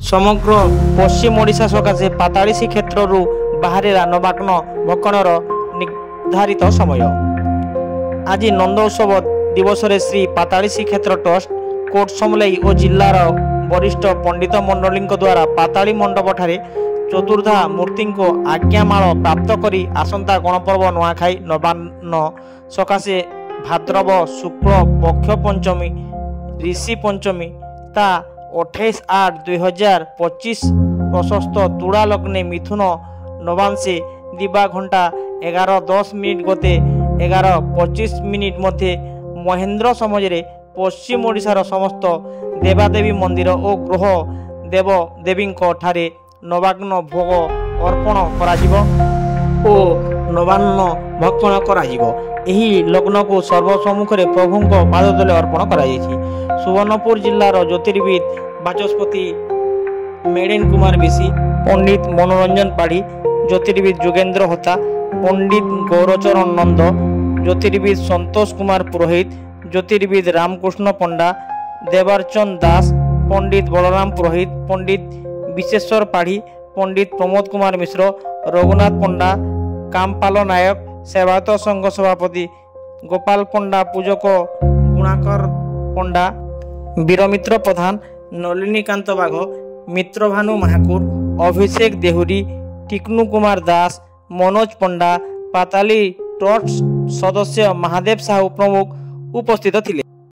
समग्र पश्चिम ओडिशा सकाशे पाताली श्रीक्षेत्रु बाहरिला नवाग्न भक्षणर निर्धारित समय। आज नंदोत्सव दिवस रे श्री पाताली श्रीक्षेत्र ट्रस्ट कोट समलई और जिलार वरिष्ठ पंडित मंडली द्वारा पाताली मंडप ठारे चतुर्धा मूर्ति को आज्ञामाल प्राप्त करी आसंता गणपर्व नुआखाई नवान्न सकाशे भाद्रव शुक्ल पक्ष पंचमी ऋषि पंचमी ता 28/8/2025 प्रशस्त तुला लग्ने मिथुन नवांशे दिबा घंटा 11:10 गते 11:25 मध्य महेंद्र समझे पश्चिम ओडिशार समस्त देवादेवी मंदिर और गृह देव देवी ठारे नवाग्न भोग अर्पण कराजिबो ओ नवान्न भक्षण कराजिबो। एही लग्न को सर्वसम्मुख में प्रभु पादतले अर्पण कराଯାଇଛି। सुवर्णपुर जिलार ज्योतिर्विद बाचस्पति मेडेन कुमार बेसी, पंडित मनोरंजन पाढ़ी, ज्योतिर्विद जोगेंद्र होता, पंडित गौरचरण नंद, ज्योतिर्विद संतोष कुमार पुरोहित, ज्योतिर्विद रामकृष्ण पंडा, देवार्चन दास, पंडित बलराम पुरोहित, पंडित विश्वेश्वर पाढ़ी, पंडित प्रमोद कुमार मिश्र, रघुनाथ पंडा, कामपाल नायक, सेवायत संघ सभापति गोपाल पंडा, पूजक गुणाकर पंडा, वीरमित्र प्रधान, नलिनीकांत बाघ, मित्रभानु महाकुर, अभिषेक देहुरी, टिकनु कुमार दास, मनोज पंडा, पाताली ट्रस्ट सदस्य महादेव साहू प्रमुख उपस्थित थिले।